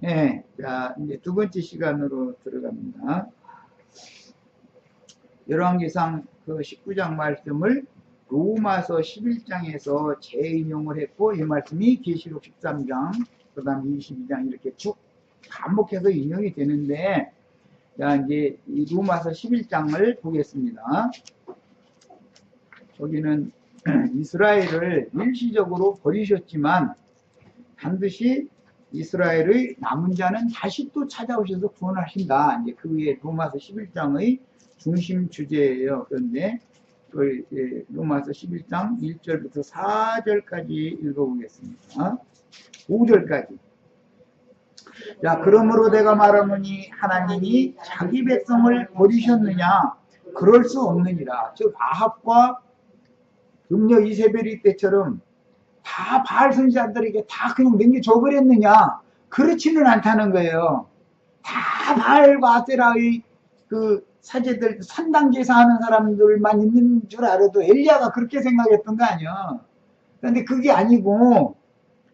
예, 자, 이제 두 번째 시간으로 들어갑니다. 열왕기상 그 19장 말씀을 로마서 11장에서 재인용을 했고, 이 말씀이 계시록 13장, 그 다음 22장 이렇게 쭉 반복해서 인용이 되는데, 자, 이제 이 로마서 11장을 보겠습니다. 여기는 이스라엘을 일시적으로 버리셨지만, 반드시 이스라엘의 남은 자는 다시 또 찾아오셔서 구원하신다. 이제 그게 로마서 11장의 중심 주제예요. 그런데 로마서 11장 1절부터 4절까지 읽어보겠습니다. 5절까지. 자, 그러므로 내가 말하노니 하나님이 자기 백성을 버리셨느냐? 그럴 수 없느니라. 즉 아합과 음녀 이세벨이 때처럼 다 바알 선지자들에게 다 그냥 넘겨줘버렸느냐? 그렇지는 않다는 거예요. 다 바알과 아세라의 그 사제들, 산당제사 하는 사람들만 있는 줄 알아도 엘리야가 그렇게 생각했던 거 아니야. 그런데 그게 아니고,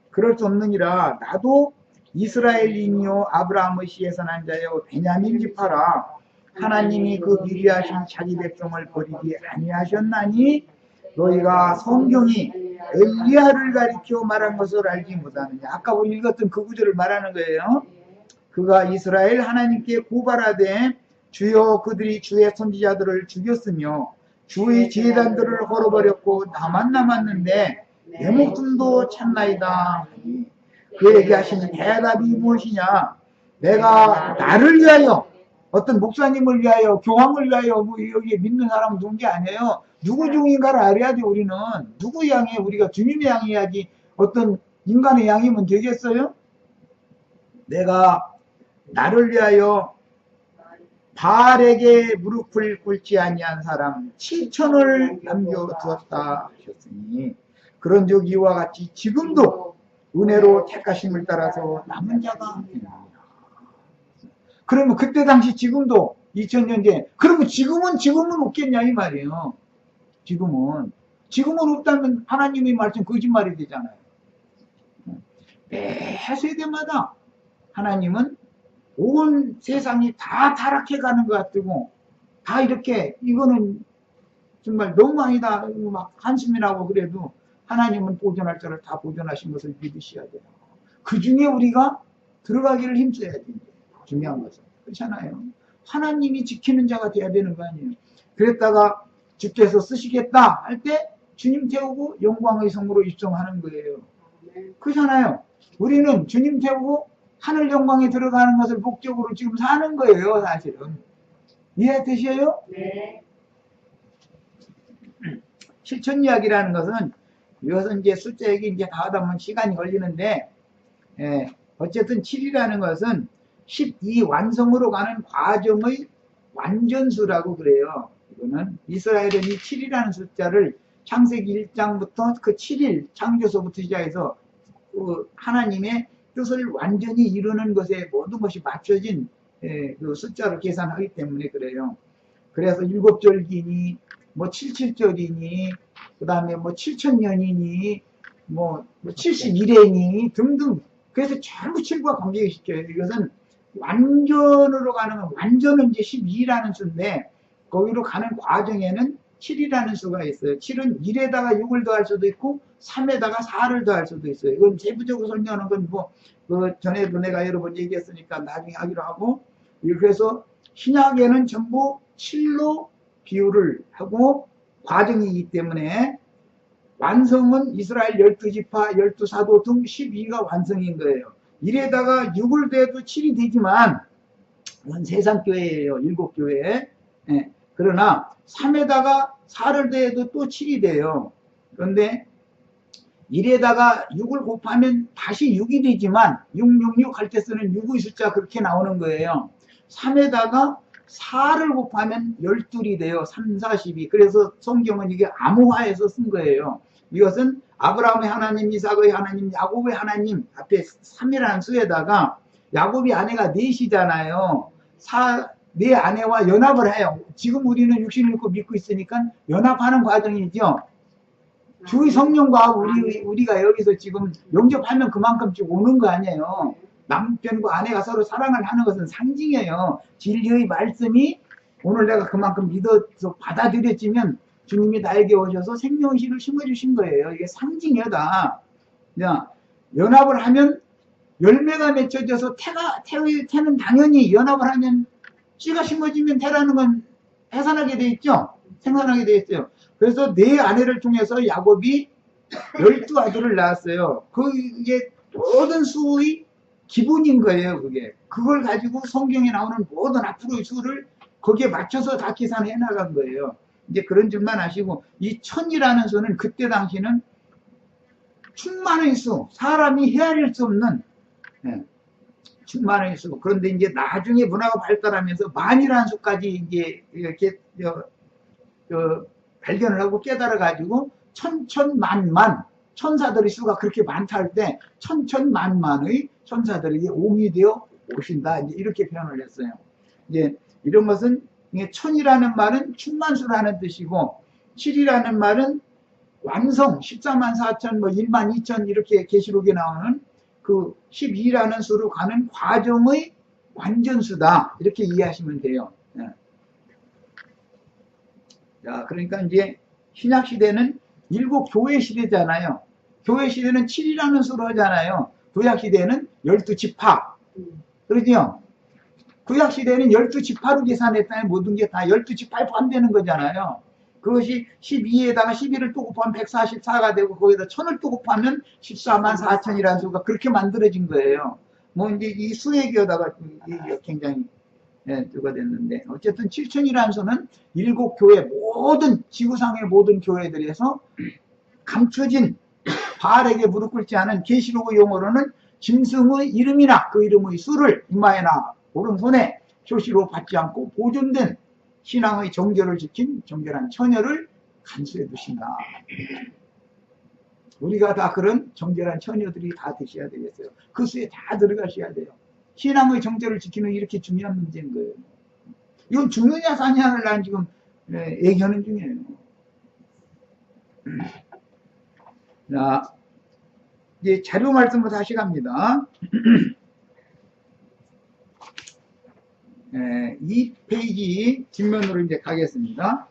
그럴 수 없느니라. 나도 이스라엘인이요 아브라함의 씨에서 난 자요 베냐민 지파라. 하나님이 그 미리 하신 자기 백성을 버리지 아니하셨나니 너희가 성경이 엘리야를 가리켜 말한 것을 알지 못하느냐. 아까 우리 읽었던 그 구절을 말하는 거예요. 그가 이스라엘 하나님께 고발하되 주여 그들이 주의 선지자들을 죽였으며 주의 제단들을 헐어버렸고 나만 남았는데 내 목숨도 찾나이다. 그에게 하시는 대답이 무엇이냐. 내가 나를 위하여 어떤 목사님을 위하여 교황을 위하여 뭐 여기에 믿는 사람 죽은 게 아니에요. 누구 중인가를 알아야 돼. 우리는 누구 양해 우리가 주님의 양해야지 어떤 인간의 양이면 되겠어요? 내가 나를 위하여 바알에게 무릎을 꿇지 아니한 사람 7천을 남겨두었다 하셨으니 그런즉 이와 같이 지금도 은혜로 택하심을 따라서 남은 자가 있느니라. 그러면 그때 당시 지금도 2000년 뒤에 그러면 지금은 없겠냐 이 말이에요. 지금은 없다면 하나님의 말씀 거짓말이 되잖아요. 매 세대마다 하나님은 온 세상이 다 타락해 가는 것 같고 다 이렇게 이거는 정말 너무 아니다 막 한숨이 나고 그래도 하나님은 보존할 자를 다 보존하신 것을 믿으셔야 돼요. 그 중에 우리가 들어가기를 힘써야 돼요. 중요한 것은 그렇잖아요. 하나님이 지키는 자가 돼야 되는 거 아니에요. 그랬다가 주께서 쓰시겠다 할 때 주님 태우고 영광의 성으로 입성하는 거예요. 그렇잖아요. 우리는 주님 태우고 하늘 영광에 들어가는 것을 목적으로 지금 사는 거예요. 사실은 이해되셔요? 네. 실천 이야기라는 것은 이것은 이제 숫자 얘기 이제 다 하다 보면 시간이 걸리는데 어쨌든 7이라는 것은 12 완성으로 가는 과정의 완전수라고 그래요. 이거는 이스라엘은 이 7이라는 숫자를 창세기 1장부터 그 7일 창조서부터 시작해서 그 하나님의 뜻을 완전히 이루는 것에 모든 것이 맞춰진 그 숫자로 계산하기 때문에 그래요. 그래서 7절기니 뭐 77절이니 그 다음에 뭐 7000년이니 뭐 71회니 등등 그래서 전부 7과 관계시켜요. 이것은 완전으로 가는 완전은 이제 12라는 수인데 거기로 가는 과정에는 7이라는 수가 있어요. 7은 1에다가 6을 더할 수도 있고 3에다가 4를 더할 수도 있어요. 이건 세부적으로 설명하는 건 뭐 그 전에도 내가 여러 번 얘기했으니까 나중에 하기로 하고 그래서 신약에는 전부 7로 비유를 하고 과정이기 때문에 완성은 이스라엘 12지파, 12사도 등 12가 완성인 거예요. 1에다가 6을 더해도 7이 되지만 이건 세상교회예요. 7교회. 그러나 3에다가 4를 더해도 또 7이 돼요. 그런데 1에다가 6을 곱하면 다시 6이 되지만 666 할 때 쓰는 6의 숫자 그렇게 나오는 거예요. 3에다가 4를 곱하면 12이 돼요. 3, 4, 12. 그래서 성경은 이게 암호화해서 쓴 거예요. 이것은 아브라함의 하나님, 이삭의 하나님, 야곱의 하나님 앞에 3이라는 수에다가 야곱이 아내가 넷이잖아요. 네 아내와 연합을 해요. 지금 우리는 육신을 입고 믿고 있으니까 연합하는 과정이죠. 주의 성령과 우리가 여기서 지금 영접하면 그만큼씩 오는 거 아니에요. 남편과 아내가 서로 사랑을 하는 것은 상징이에요. 진리의 말씀이 오늘 내가 그만큼 믿어서 받아들여지면 주님이 나에게 오셔서 생명의 씨를 심어주신 거예요. 이게 상징이야 다. 연합을 하면 열매가 맺혀져서 태는 당연히 연합을 하면 씨가 심어지면 태라는 건 해산하게 돼 있죠. 생산하게 돼 있어요. 그래서 네 아내를 통해서 야곱이 12아들을 낳았어요. 그게 모든 수의 기본인 거예요. 그걸 가지고 성경에 나오는 모든 앞으로의 수를 거기에 맞춰서 다 계산해 나간 거예요. 이제 그런 줄만 아시고, 이 천이라는 수는 그때 당시는 충만의 수, 사람이 헤아릴 수 없는 충만의 수. 그런데 이제 나중에 문화가 발달하면서 만이라는 수까지 이제 이렇게 발견을 하고 깨달아 가지고 천천만만 천사들의 수가 그렇게 많다 할 때 천천만만의 천사들에게 옹이 되어 오신다, 이제 이렇게 표현을 했어요. 이제 이런 것은 천이라는 말은 충만수라는 뜻이고, 7이라는 말은 완성, 14만 4천, 뭐 1만 2천 이렇게 계시록에 나오는 그 12라는 수로 가는 과정의 완전수다, 이렇게 이해하시면 돼요. 자, 그러니까 이제 신약 시대는 일곱 교회 시대잖아요. 교회 시대는 7이라는 수로 하잖아요. 구약 시대는 12지파. 그러죠? 구약 시대는 12지파로 계산했다면 모든 게 다 12지파에 포함되는 거잖아요. 그것이 12에다가 12를 또 곱하면 144가 되고, 거기다 1000을 또 곱하면 14만 4천이라는 수가 그렇게 만들어진 거예요. 뭐 이제 이 수액이어다가 굉장히 누가 됐는데, 어쨌든 7000이라는 수는 일곱 교회, 모든 지구상의 모든 교회들에서 감춰진 바알에게 무릎 꿇지 않은 계시록의 용어로는 짐승의 이름이나 그 이름의 수를 이마에나 오른손에 표시로 받지 않고 보존된 신앙의 정결을 지킨 정결한 처녀를 간수해 두신다. 우리가 다 그런 정결한 처녀들이 다 되셔야 되겠어요. 그 수에 다 들어가셔야 돼요. 신앙의 정결을 지키는 이렇게 중요한 문제인 거예요. 이건 죽느냐 사냐를 난 지금 얘기하는 중이에요. 자, 이제 자료 말씀으로 다시 갑니다. 2페이지 뒷면으로 이제 가겠습니다.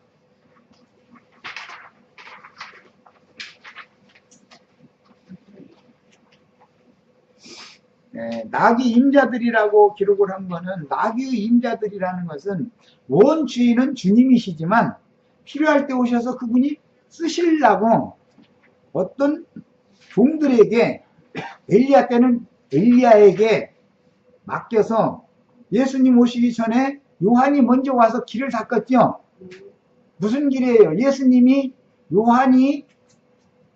나귀 임자들이라고 기록을 한 거는, 나귀의 임자들이라는 것은 원주인은 주님이시지만 필요할 때 오셔서 그분이 쓰시려고 어떤 종들에게, 엘리야 때는 엘리야에게 맡겨서 예수님 오시기 전에 요한이 먼저 와서 길을 닦았죠. 무슨 길이에요? 예수님이, 요한이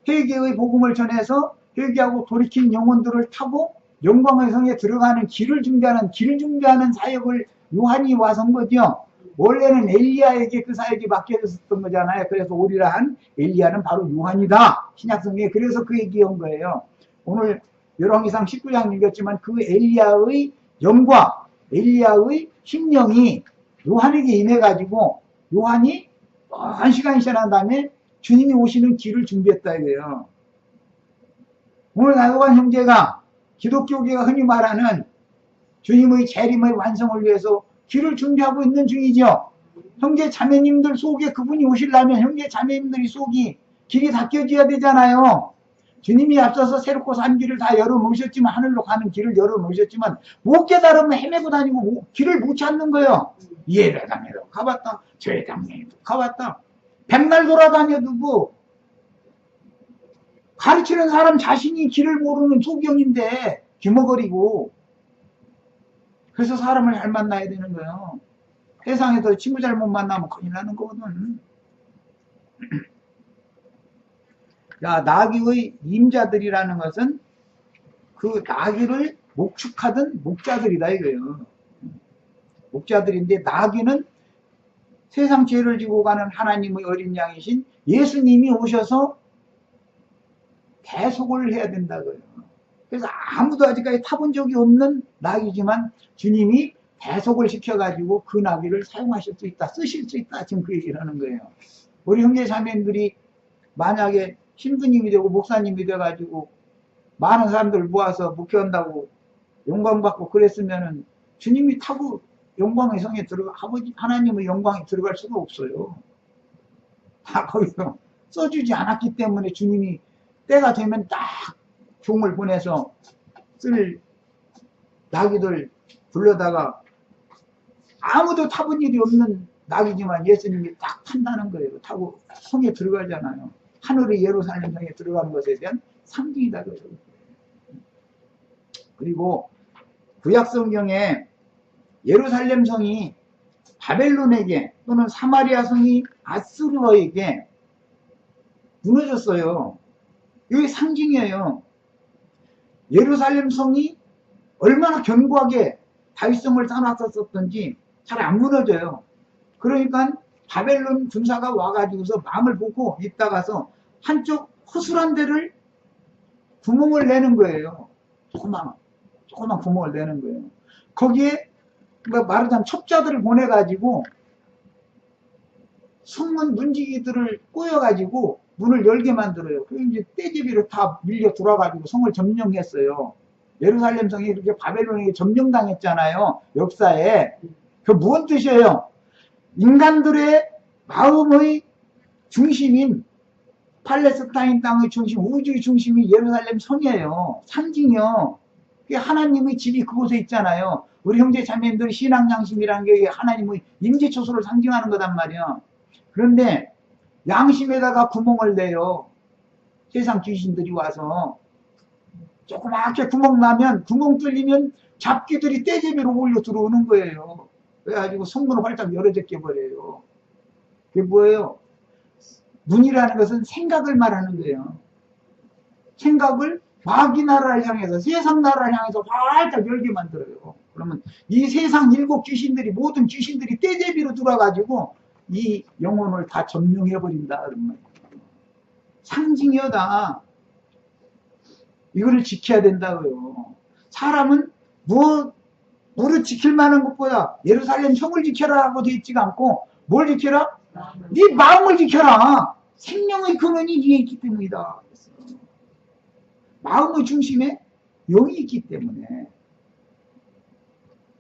회개의 복음을 전해서 회개하고 돌이킨 영혼들을 타고 영광의 성에 들어가는 길을 준비하는 사역을 요한이 와서 한 거죠. 원래는 엘리야에게 그 사역이 맡겨졌었던 거잖아요. 그래서 오리라 한 엘리야는 바로 요한이다, 신약성경에. 그래서 그 얘기한 거예요. 오늘 열왕기상 19장 읽었지만 그 엘리야의 영과 엘리야의 심령이 요한에게 임해가지고 요한이 한 시간이 지난 다음에 주님이 오시는 길을 준비했다 이거예요. 오늘 나도관 형제가 기독교계가 흔히 말하는 주님의 재림의 완성을 위해서 길을 준비하고 있는 중이죠. 형제 자매님들 속에 그분이 오시려면 형제 자매님들이 속이 길이 닦여져야 되잖아요. 주님이 앞서서 새롭고 산 길을 다 열어놓으셨지만, 하늘로 가는 길을 열어놓으셨지만 못 깨달으면 헤매고 다니고 길을 못 찾는 거예요. 이 예배당에도 가봤다, 저 예배당에도 가봤다, 백날 돌아다녀도 뭐 가르치는 사람 자신이 길을 모르는 소경인데 귀머거리고. 그래서 사람을 잘 만나야 되는 거예요. 세상에서 친구 잘못 만나면 큰일 나는 거거든. 자, 나귀의 임자들이라는 것은 그 나귀를 목축하던 목자들이다 이거예요. 목자들인데, 나귀는 세상 죄를 지고 가는 하나님의 어린 양이신 예수님이 오셔서 대속을 해야 된다고요. 그래서 아무도 아직까지 타본 적이 없는 나귀지만 주님이 대속을 시켜가지고 그 나귀를 사용하실 수 있다, 쓰실 수 있다, 지금 그 얘기를 하는 거예요. 우리 형제 자매님들이 만약에 신부님이 되고 목사님이 돼가지고 많은 사람들 모아서 목회한다고 영광받고 그랬으면은 주님이 타고 영광의 성에 아버지 하나님의 영광에 들어갈 수가 없어요. 다 거기서 써주지 않았기 때문에 주님이 때가 되면 딱 종을 보내서 쓸 나귀들 불러다가 아무도 타본 일이 없는 나귀지만 예수님이 딱 탄다는 거예요. 타고 성에 들어가잖아요. 하늘의 예루살렘 성에 들어가는 것에 대한 상징이다. 그리고 구약성경에 예루살렘 성이 바벨론에게 또는 사마리아 성이 아수르에게 무너졌어요. 이게 상징이에요. 예루살렘 성이 얼마나 견고하게 다윗성을 쌓아놨었던지 잘 안 무너져요. 그러니까 바벨론 군사가 와가지고서 마음을 보고 있다가서 한쪽 허술한 데를 구멍을 내는 거예요. 조그만 구멍을 내는 거예요. 거기에 말하자면 첩자들을 보내가지고 성문 문지기들을 꼬여가지고 문을 열게 만들어요. 그리고 이제 떼제비로 다 밀려 들어와가지고 성을 점령했어요. 예루살렘 성이 이렇게 바벨론에게 점령당했잖아요. 역사에. 그 무슨 뜻이에요? 인간들의 마음의 중심인 팔레스타인 땅의 중심, 우주의 중심이 예루살렘 성이에요. 상징이요. 하나님의 집이 그곳에 있잖아요. 우리 형제 자매님들의 신앙 양심이라는 게 하나님의 임재처소를 상징하는 거단 말이야. 그런데 양심에다가 구멍을 내요. 세상 귀신들이 와서 조그맣게 구멍 나면, 구멍 뚫리면 잡기들이 떼제비로 몰려 들어오는 거예요. 그래가지고 성문을 활짝 열어젖게 버려요. 그게 뭐예요? 문이라는 것은 생각을 말하는 거예요. 생각을 마귀 나라를 향해서, 세상 나라를 향해서 활짝 열게 만들어요. 그러면 이 세상 일곱 귀신들이, 모든 귀신들이 떼제비로 들어와가지고 이 영혼을 다 점령해버린다. 그런 말이에요. 상징이다. 이거를 지켜야 된다고요. 사람은 뭐를 지킬 만한 것보다 예루살렘 성을 지켜라라고 되어 있지가 않고 뭘 지켜라? 네 마음을 지켜라. 생명의 근원이 위에 있기 때문이다. 마음의 중심에 영이 있기 때문에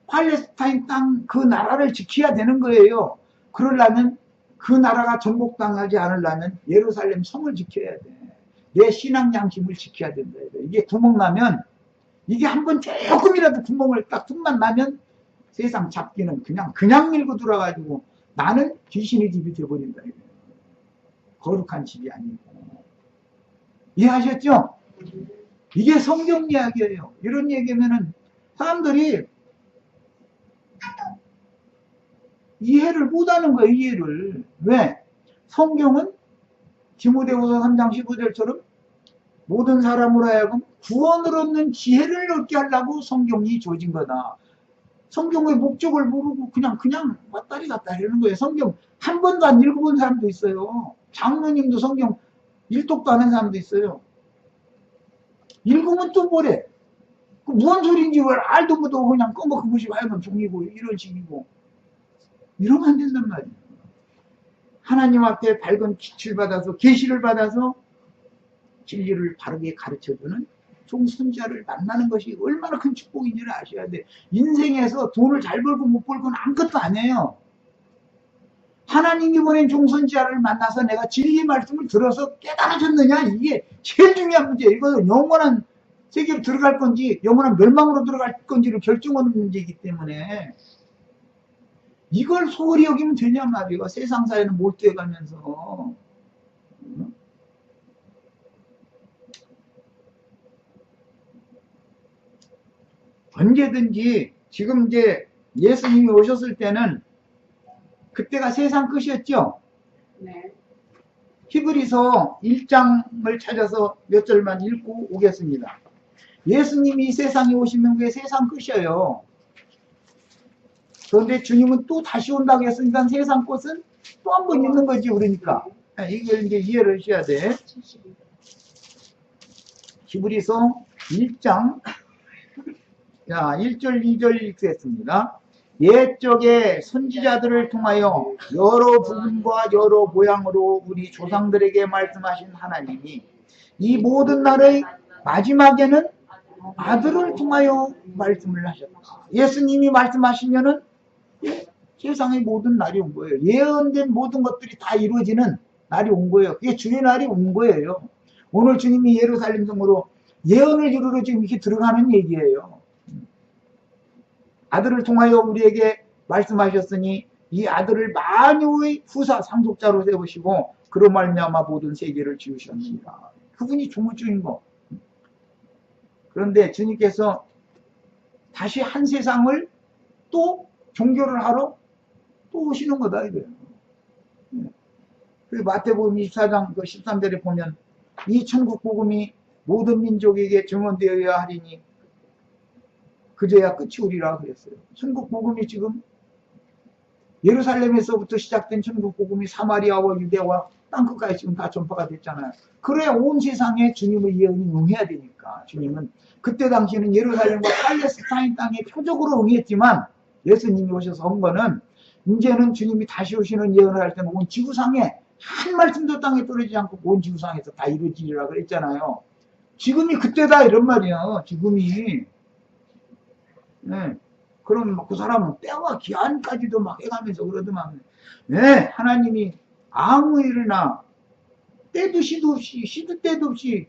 팔레스타인 땅 그 나라를 지켜야 되는 거예요. 그러려면 그 나라가 정복당하지 않으려면 예루살렘 성을 지켜야 돼. 내 신앙 양심을 지켜야 된다. 이게 구멍 나면, 이게 한번 조금이라도 구멍을 딱 틈만 나면 세상 잡기는 그냥 밀고 들어가지고 나는 귀신의 집이 되어버린다. 거룩한 집이 아니고. 이해하셨죠? 이게 성경 이야기예요. 이런 얘기면은 사람들이 이해를 못하는 거예요. 이해를. 왜? 성경은 디모데후서 3장 15절처럼 모든 사람으로 하여금 구원을 얻는 지혜를 얻게 하려고 성경이 주어진 거다. 성경의 목적을 모르고 그냥 왔다리 갔다리 하는 거예요. 성경 한 번도 안 읽어본 사람도 있어요. 장로님도 성경 일독도 안 한 사람도 있어요. 읽으면 또 뭐래? 그 무슨 소리인지 알도 못하고 그냥 꺼먹고 보시고 하여간 종이고 이런 식이고. 이러면 안 된단 말이에요. 하나님 앞에 밝은 빛을 받아서 계시를 받아서 진리를 바르게 가르쳐주는 종선자를 만나는 것이 얼마나 큰 축복인지를 아셔야 돼. 인생에서 돈을 잘 벌고 못 벌고는 아무것도 아니에요. 하나님이 보낸 종선자를 만나서 내가 진리의 말씀을 들어서 깨달아졌느냐, 이게 제일 중요한 문제예요. 이거는 영원한 세계로 들어갈 건지 영원한 멸망으로 들어갈 건지를 결정하는 문제이기 때문에 이걸 소홀히 여기면 되냐 말이에요. 세상사에는 몰두해가면서. 언제든지 지금 이제 예수님이 오셨을 때는 그때가 세상 끝이었죠. 네. 히브리서 1장을 찾아서 몇 절만 읽고 오겠습니다. 예수님이 세상에 오시면 그게 세상 끝이에요. 그런데 주님은 또 다시 온다고 했으니까 세상 꽃은 또 한 번 있는 거지, 그러니까. 이걸 이제 이해를 하셔야 돼. 히브리서 1장, 자, 1절, 2절 읽겠습니다. 옛적에 선지자들을 통하여 여러 부분과 여러 모양으로 우리 조상들에게 말씀하신 하나님이 이 모든 날의 마지막에는 아들을 통하여 말씀을 하셨다. 예수님이 말씀하시면은 세상의 모든 날이 온 거예요. 예언된 모든 것들이 다 이루어지는 날이 온 거예요. 그게 주의 날이 온 거예요. 오늘 주님이 예루살렘 성으로 예언을 이루러 지금 이렇게 들어가는 얘기예요. 아들을 통하여 우리에게 말씀하셨으니 이 아들을 만유의 후사 상속자로 세우시고 그로 말미암아 모든 세계를 지으셨느니라. 그분이 주인공. 그런데 주님께서 다시 한 세상을 또 종교를 하러 또 오시는 거다 이거예요. 그 마태복음 24장 13절에 보면 이 천국 복음이 모든 민족에게 증언되어야 하리니 그제야 끝이 오리라 그랬어요. 천국 복음이 지금 예루살렘에서부터 시작된 천국 복음이 사마리아와 유대와 땅끝까지 지금 다 전파가 됐잖아요. 그래야 온 세상에 주님의 예언이 응해야 되니까. 주님은 그때 당시에는 예루살렘과 팔레스타인 땅에 표적으로 응했지만 예수님이 오셔서 한 거는 이제는 주님이 다시 오시는 예언을 할 때는 온 지구상에 한 말씀도 땅에 떨어지지 않고 온 지구상에서 다 이루어지리라 그랬잖아요. 지금이 그때다 이런 말이에요. 지금이. 네. 그럼 그 사람은 때와 기한까지도 막 해가면서 그러더만, 네, 하나님이 아무 일이나 때도 시도 없이 시도 때도 없이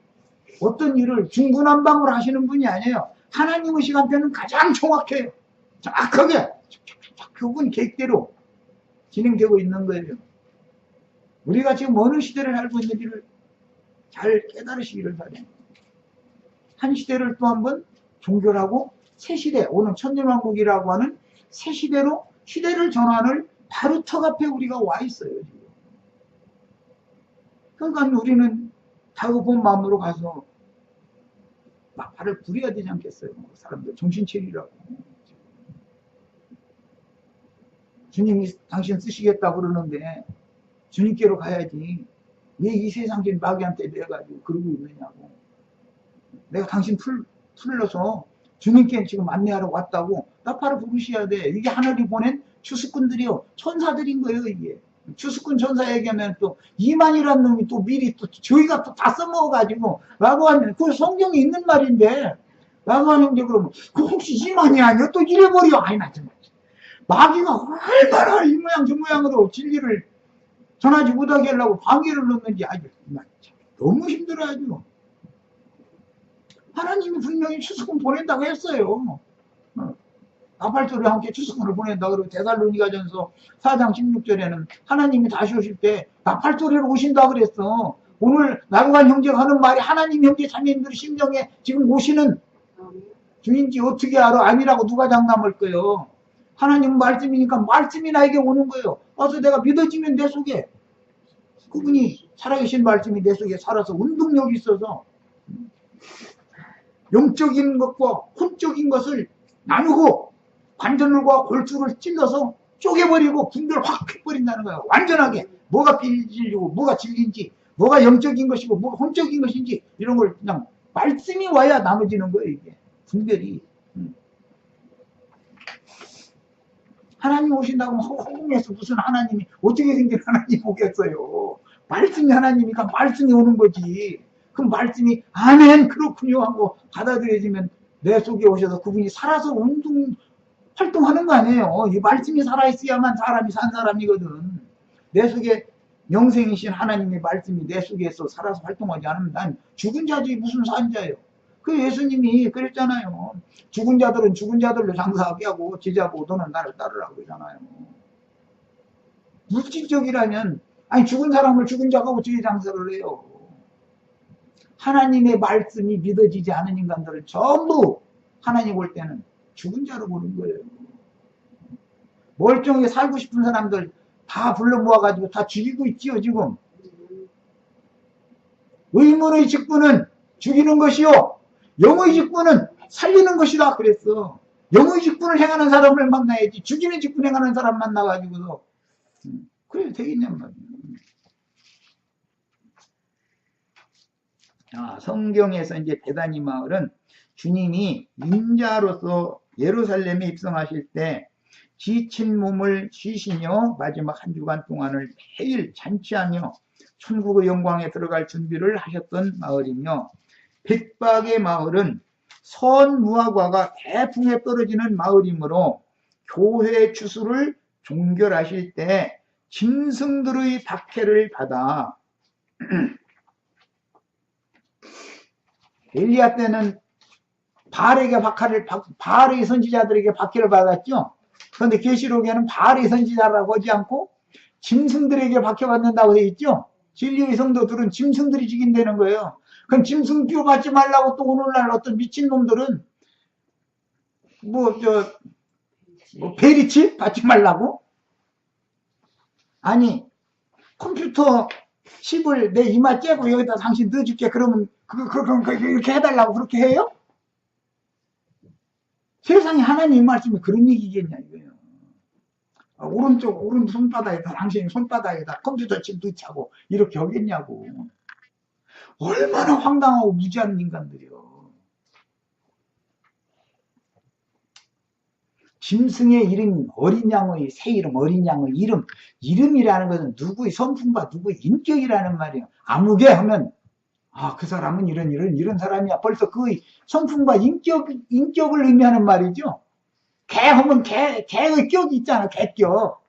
어떤 일을 중구난방으로 하시는 분이 아니에요. 하나님의 시간대는 가장 정확해요. 정확하게 그분 계획대로 진행되고 있는 거예요. 우리가 지금 어느 시대를 살고 있는지를 잘 깨달으시기를 바랍니다. 한 시대를 또 한번 종결하고 새 시대, 오늘 천년왕국이라고 하는 새 시대로 시대를 전환을 바로 턱 앞에 우리가 와 있어요. 지금. 그러니까 우리는 다급한 마음으로 가서 막 발을 부려야 되지 않겠어요? 사람들 정신 차리라고. 주님이 당신 쓰시겠다고 그러는데 주님께로 가야지. 왜 이 세상적인 마귀한테 내가지고 그러고 있느냐고. 내가 당신 풀러서 주님께 지금 안내하러 왔다고 나팔을 부르셔야 돼. 이게 하늘이 보낸 추수꾼들이요. 천사들인 거예요, 이게. 추수꾼 천사 얘기하면 또 이만이라는 놈이 또 미리 또 저희가 또 다 써먹어가지고 라고 하면 그 성경에 있는 말인데 라고 하는데 그러면 그 혹시 이만이 아니야? 또 이래버려. 아니 나 정말 마귀가 얼마나 이 모양 저 모양으로 진리를 전하지 못하게 하려고 방해를 넣는지 아주 너무 힘들어하죠. 하나님이 분명히 추수꾼 보낸다고 했어요. 나팔소리와 함께 추수꾼을 보낸다. 그리고 데살로니가전서 4장 16절에는 하나님이 다시 오실 때 나팔소리로 오신다 그랬어. 오늘 나루간 형제가 하는 말이 하나님 형제 자매님들 심정에 지금 오시는 중인지 어떻게 알아? 아니라고 누가 장담할 거예요. 하나님 말씀이니까 말씀이 나에게 오는 거예요. 와서 내가 믿어지면 내 속에 그분이 살아계신 말씀이 내 속에 살아서 운동력이 있어서 영적인 것과 혼적인 것을 나누고 관절과 골수를 찔러서 쪼개버리고 분별 확 해버린다는 거예요. 완전하게 뭐가 진리고 뭐가 진리인지 뭐가 영적인 것이고 뭐가 혼적인 것인지 이런 걸 그냥 말씀이 와야 나눠지는 거예요. 이게 분별이. 하나님 오신다고 허공에서 무슨 하나님이 어떻게 생긴 하나님 오겠어요. 말씀이 하나님이니까 말씀이 오는 거지. 그럼 말씀이 아멘 그렇군요 하고 받아들여지면 내 속에 오셔서 그분이 살아서 활동하는 거 아니에요. 이 말씀이 살아있어야만 사람이 산 사람이거든. 내 속에 영생이신 하나님의 말씀이 내 속에서 살아서 활동하지 않으면 난 죽은 자지 무슨 산 자예요. 그 예수님이 그랬잖아요. 죽은 자들은 죽은 자들로 장사하게 하고 제자고 너는 나를 따르라고 그러잖아요. 물질적이라면 아니 죽은 사람을 죽은 자가 어떻게 장사를 해요. 하나님의 말씀이 믿어지지 않은 인간들은 전부 하나님 볼 때는 죽은 자로 보는 거예요. 멀쩡하게 살고 싶은 사람들 다 불러 모아가지고 다 죽이고 있지요 지금. 의문의 직분은 죽이는 것이요 영의 직분은 살리는 것이다 그랬어. 영의 직분을 행하는 사람을 만나야지 죽이는 직분 행하는 사람 만나가지고서 그래 되겠냔 말이야. 성경에서 이제 베다니 마을은 주님이 인자로서 예루살렘에 입성하실 때 지친 몸을 쉬시며 마지막 한 주간 동안을 매일 잔치하며 천국의 영광에 들어갈 준비를 하셨던 마을이며 백박의 마을은 선무화과가 대풍에 떨어지는 마을이므로 교회 추수를 종결하실 때 짐승들의 박해를 받아 엘리야 때는 바알의 선지자들에게 박해를 받았죠. 그런데 계시록에는 바알의 선지자라고 하지 않고 짐승들에게 박해받는다고 되어 있죠. 진리의 성도들은 짐승들이 죽인다는 거예요. 그럼 짐승 뼈 받지 말라고 또 오늘날 어떤 미친놈들은 베리치 받지 말라고? 아니, 컴퓨터 칩을 내 이마 째고 여기다 당신 넣어줄게. 그러면 이렇게 해달라고 그렇게 해요? 세상에 하나님의 말씀이 그런 얘기겠냐 이거예요. 오른 손바닥에다 당신의 손바닥에다 컴퓨터 칩 넣자고 이렇게 하겠냐고. 얼마나 황당하고 무지한 인간들이요. 짐승의 이름, 어린 양의 새 이름, 어린 양의 이름이라는 것은 누구의 성품과 누구의 인격이라는 말이에요. 아무개 하면 그 사람은 이런 사람이야. 벌써 그의 성품과 인격을 의미하는 말이죠. 개 하면 개의 격이 있잖아. 개격.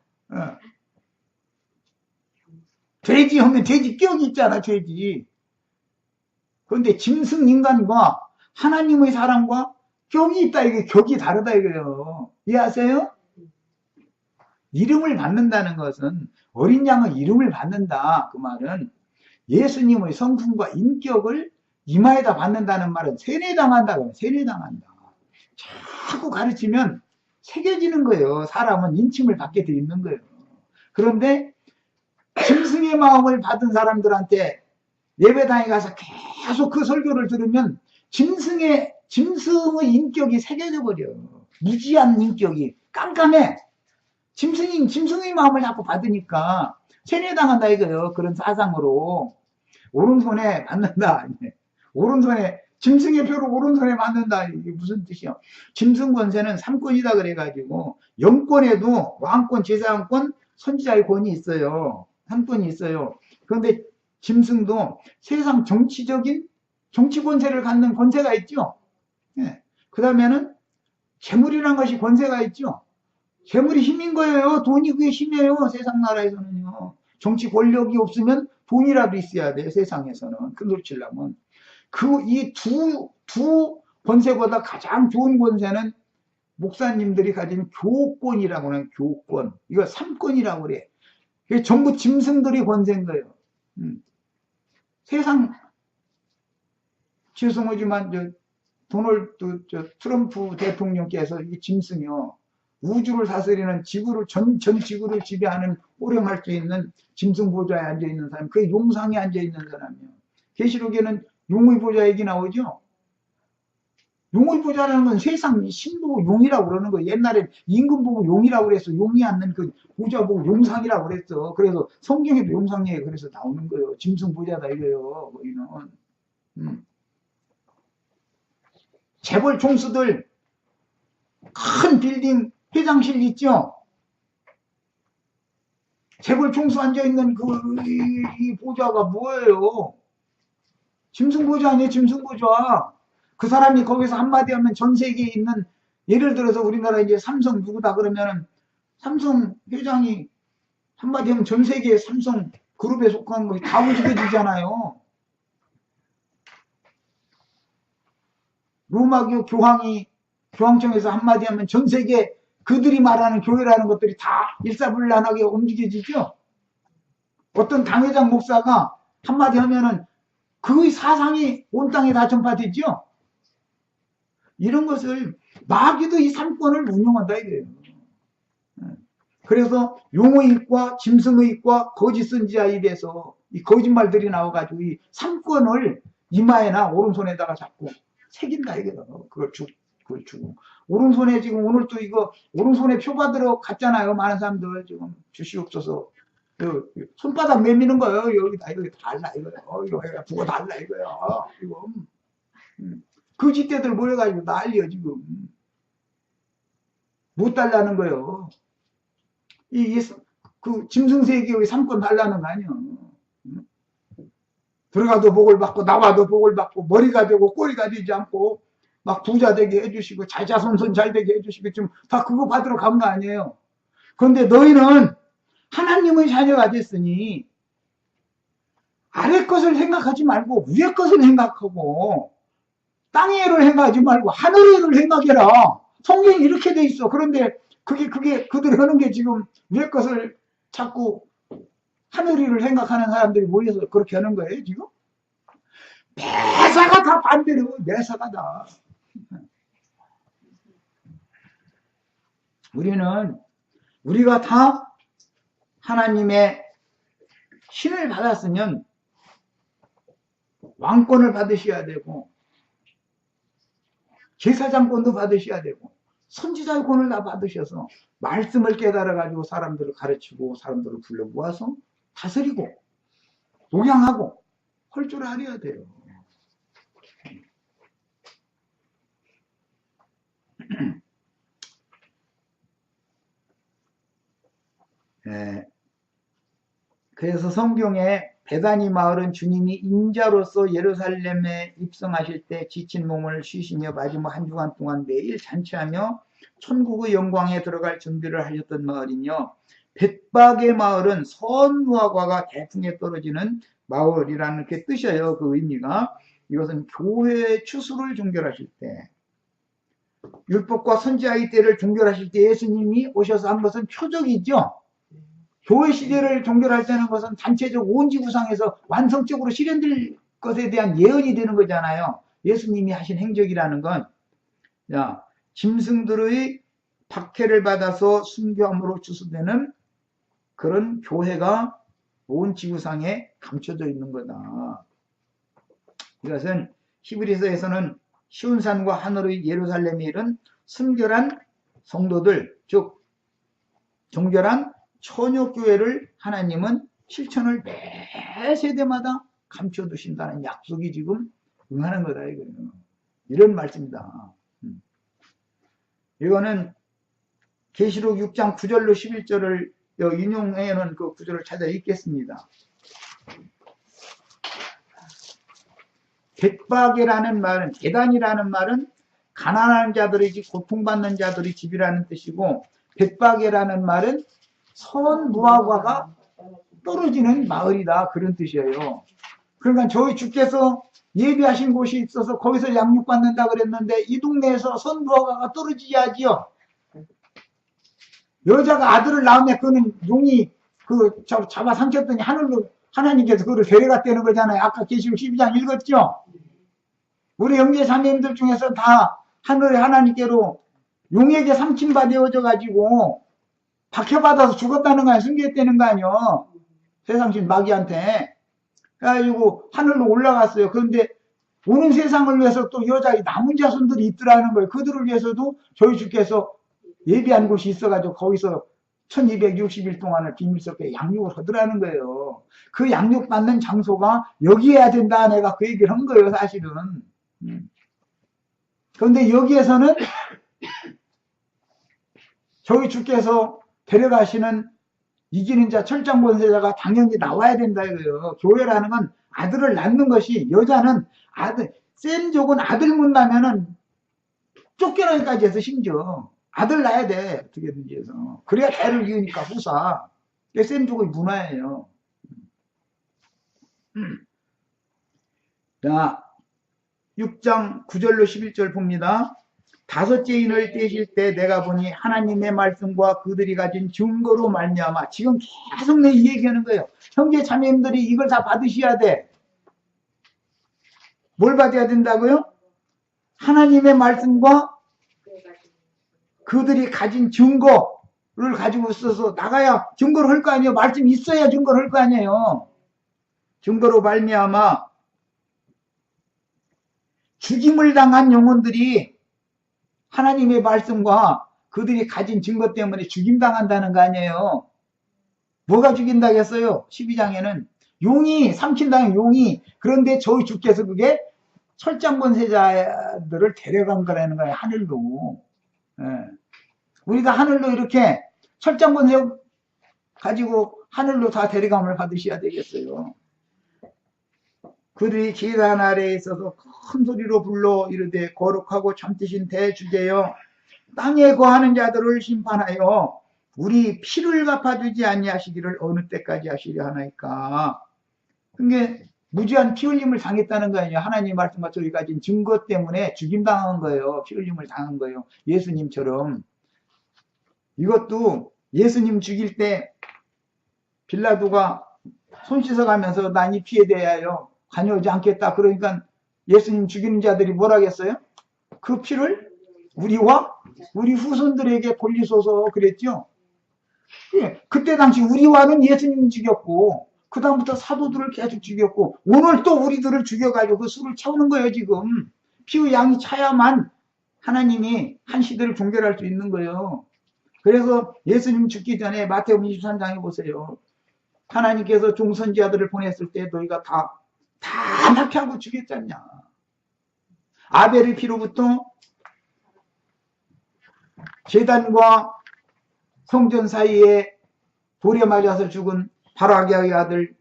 돼지 하면 돼지 격이 있잖아. 돼지. 그런데 짐승 인간과 하나님의 사람과 격이 있다. 이게 격이 다르다 이거예요. 이해하세요? 이름을 받는다는 것은 어린 양의 이름을 받는다. 그 말은 예수님의 성품과 인격을 이마에다 받는다는 말은 세뇌당한다. 세뇌당한다. 자꾸 가르치면 새겨지는 거예요. 사람은 인침을 받게 돼 있는 거예요. 그런데 짐승의 마음을 받은 사람들한테 예배당에 가서 계속 그 설교를 들으면 짐승의 인격이 새겨져 버려. 무지한 인격이 깜깜해. 짐승의 마음을 자꾸 받으니까 세뇌당한다 이거예요. 그런 사상으로. 오른손에 받는다. 짐승의 표를 오른손에 받는다. 이게 무슨 뜻이야? 짐승 권세는 3권이다 그래가지고 영권에도 왕권, 제사장권, 선지자의 권이 있어요. 3권이 있어요. 그런데 짐승도 세상 정치 권세를 갖는 권세가 있죠. 그 다음에는 재물이라는 것이 권세가 있죠. 재물이 힘인 거예요. 돈이 그게 힘이에요. 세상 나라에서는요. 정치 권력이 없으면 돈이라도 있어야 돼요. 세상에서는. 큰 소리 치려면. 이 두 권세보다 가장 좋은 권세는 목사님들이 가진 교권이라고 하는 교권. 이거 3권이라고 그래. 이게 전부 짐승들이 권세인 거예요. 세상, 죄송하지만, 트럼프 대통령께서 이 짐승이요. 우주를 다스리는 전 지구를 지배하는 호령할 수 있는 짐승 보좌에 앉아있는 사람, 그게 용상에 앉아있는 사람이에요. 계시록에는 용의 보좌 얘기 나오죠? 용의 보좌라는 건 세상 신보고 용이라고 그러는 거예요. 옛날에 임금 보고 용이라고 그랬어. 용이 앉는 그 보좌 보고 용상이라고 그랬어. 그래서 성경에도 용상이에요. 그래서 나오는 거예요. 짐승 보좌다 이거예요. 거기는. 재벌 총수들 큰 빌딩 회장실 있죠? 재벌 총수 앉아있는 이 보좌가 뭐예요? 짐승 보좌 아니에요? 짐승 보좌. 그 사람이 거기서 한마디 하면 전 세계에 있는, 예를 들어서 우리나라 이제 삼성 누구다 그러면은 삼성 회장이 한마디 하면 전 세계에 삼성 그룹에 속한 거 다 움직여지잖아요. 로마교 교황청에서 한마디 하면 전 세계 그들이 말하는 교회라는 것들이 다 일사불란하게 움직여지죠. 어떤 당회장 목사가 한마디 하면은 그의 사상이 온 땅에 다 전파되죠. 이런 것을 마귀도 이 3권을 운용한다 이거예요. 그래서 용의 입과 짐승의 입과 거짓 선지자의 입에서 이 거짓말들이 나와가지고 이 3권을 이마에나 오른손에다가 잡고 새긴다 이거예요. 그걸 주고. 오른손에 지금 오늘 또 이거 오른손에 표 받으러 갔잖아요. 많은 사람들 지금 주시옵소서. 손바닥 내미는 거예요. 여기다 이거 달라 이거예요. 이거 부어 달라 이거예요. 이거 거짓대들 모여가지고 난리야 지금. 못 달라는 거예요. 그 짐승세계의 3권 달라는 거 아니야. 들어가도 복을 받고 나와도 복을 받고 머리가 되고 꼬리가 되지 않고 막 부자 되게 해주시고 자자손손 잘 되게 해주시고 지금 다 그거 받으러 간 거 아니에요. 그런데 너희는 하나님의 자녀가 됐으니 아래 것을 생각하지 말고 위에 것을 생각하고 땅의 일을 생각하지 말고 하늘의 일을 생각해라. 성경이 이렇게 돼 있어. 그런데 그게 그들이 하는 게 지금 위에 것을 자꾸 하늘 일을 생각하는 사람들이 모여서 그렇게 하는 거예요 지금? 매사가 다 반대로 매사가 다. 우리가 다 하나님의 신을 받았으면 왕권을 받으셔야 되고 제사장권도 받으셔야 되고 선지자의 권을 다 받으셔서 말씀을 깨달아 가지고 사람들을 가르치고 사람들을 불러 모아서 다스리고 목양하고 할 줄 알아야 돼요. 네. 그래서 성경에 베다니 마을은 주님이 인자로서 예루살렘에 입성하실 때 지친 몸을 쉬시며 마지막 한 주간 동안 매일 잔치하며 천국의 영광에 들어갈 준비를 하셨던 마을이며 벳박의 마을은 선무화과가 대풍에 떨어지는 마을이라는 게 뜻이에요. 그 의미가. 이것은 교회의 추수를 종결하실 때 율법과 선지자의 때를 종결하실 때 예수님이 오셔서 한 것은 표적이죠. 교회 시대를 종결할 때는 것은 단체적 온 지구상에서 완성적으로 실현될 것에 대한 예언이 되는 거잖아요. 예수님이 하신 행적이라는 건 짐승들의 박해를 받아서 순교함으로 추수되는 그런 교회가 온 지구상에 감춰져 있는 거다. 이것은 히브리서에서는 시온산과 하늘의 예루살렘에 이른 순결한 성도들, 즉 정결한 처녀교회를 하나님은 실천을 매 세대마다 감춰두신다는 약속이 지금 응하는 거다 이거예요. 이런 말씀이다. 이거는 계시록 6장 9절로 11절을 인용해 놓은 그 구절을 찾아 읽겠습니다. 벳박이라는 말은, 계단이라는 말은 가난한 자들의 집, 고통받는 자들의 집이라는 뜻이고, 벳박이라는 말은 선무화과가 떨어지는 마을이다, 그런 뜻이에요. 그러니까 저희 주께서 예비하신 곳이 있어서 거기서 양육받는다 그랬는데 이 동네에서 선무화과가 떨어지야지요. 여자가 아들을 낳으면 그는 용이 잡아 삼켰더니 하늘로 하나님께서 그를 데려갔다는 거잖아요. 아까 계시록 12장 읽었죠? 우리 형제 자매님들 중에서 다 하늘의 하나님께로 용에게 삼킨받아져 가지고 박혀받아서 죽었다는 거 아니야. 숨겼다는 거 아니야. 세상신 마귀한테. 그래가지고 하늘로 올라갔어요. 그런데 오는 세상을 위해서 또 여자의 남은 자손들이 있더라는 거예요. 그들을 위해서도 저희 주께서 예비한 곳이 있어가지고 거기서 1260일 동안을 비밀스럽게 양육을 하더라는 거예요. 그 양육받는 장소가 여기여야 된다. 내가 그 얘기를 한 거예요, 사실은. 그런데 여기에서는 저희 주께서 데려가시는 이기는 자, 철장 권세자가 당연히 나와야 된다 이거예요. 교회라는 건 아들을 낳는 것이, 여자는 쌤족은 아들 못 낳으면은 쫓겨나기까지 해서 심지어 아들 낳아야 돼. 어떻게든지 해서. 그래야 대를 이으니까 후사. 그게 쌤족의 문화예요. 자, 6장 9절로 11절 봅니다. 다섯째 인을 떼실 때 내가 보니 하나님의 말씀과 그들이 가진 증거로 말미암아. 지금 계속 내 이 얘기하는 거예요. 형제 자매님들이 이걸 다 받으셔야 돼. 뭘 받아야 된다고요? 하나님의 말씀과 그들이 가진 증거를 가지고 있어서 나가야 증거를 할 거 아니에요. 말씀이 있어야 증거를 할 거 아니에요. 증거로 말미암아 죽임을 당한 영혼들이 하나님의 말씀과 그들이 가진 증거 때문에 죽임당한다는 거 아니에요. 뭐가 죽인다고 했어요? 12장에는 용이 삼킨다는 용이. 그런데 저희 주께서 그게 철장 권세자들을 데려간 거라는 거예요. 하늘로. 예. 우리가 하늘로 이렇게 철장 권세 가지고 하늘로 다 데려감을 받으셔야 되겠어요. 그들이 제단 아래에 있어서 큰 소리로 불러 이르되 거룩하고 참되신 대주제여 땅에 거하는 자들을 심판하여 우리 피를 갚아주지 아니하시기를 어느 때까지 하시려 하나이까. 그게 무지한 피 흘림을 당했다는 거 아니에요. 하나님 말씀과 저희 가진 증거 때문에 죽임당한 거예요. 피 흘림을 당한 거예요. 예수님처럼. 이것도 예수님 죽일 때 빌라도가 손 씻어가면서 난 이 피에 대하여 관여하지 않겠다. 그러니까 예수님 죽이는 자들이 뭐라겠어요? 그 피를 우리와 우리 후손들에게 돌리소서 그랬죠. 예, 그때 당시 우리와는 예수님 죽였고 그 다음부터 사도들을 계속 죽였고 오늘 또 우리들을 죽여가지고 그 수를 채우는 거예요. 지금 피의 양이 차야만 하나님이 한 시대를 종결할 수 있는 거예요. 그래서 예수님 죽기 전에 마태복음 23장에 보세요. 하나님께서 종선지자들을 보냈을 때 너희가 다 낙해하고 죽였잖냐. 아벨의 피로부터 제단과 성전 사이에 돌에 맞아서 죽은 바라기야의 아들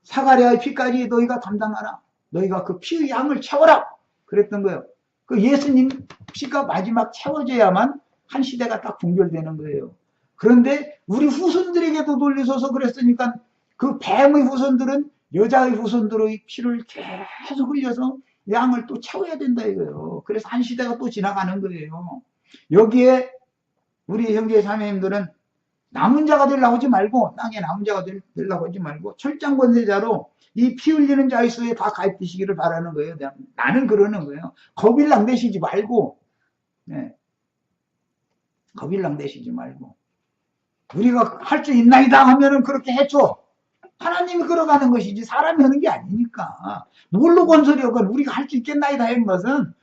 사가랴의 피까지 너희가 담당하라. 너희가 그 피의 양을 채워라. 그랬던 거예요. 그 예수님 피가 마지막 채워져야만 한 시대가 딱 종결되는 거예요. 그런데 우리 후손들에게도 돌리소서 그랬으니까 그 뱀의 후손들은 여자의 후손들의 피를 계속 흘려서 양을 또 채워야 된다 이거예요. 그래서 한 시대가 또 지나가는 거예요. 여기에 우리 형제 자매님들은 남은 자가 되려고 하지 말고 땅에 남은 자가 되려고 하지 말고 철장 권세자로 이 피 흘리는 자의 수에 다 가입되시기를 바라는 거예요. 나는 그러는 거예요. 거빌랑 되시지 말고 네. 거빌랑 되시지 말고 우리가 할 수 있나이다 하면은 그렇게 해줘. 하나님이 걸어가는 것이지 사람이 하는 게 아니니까. 뭘로 건설력은 우리가 할 수 있겠나이다 하는 것은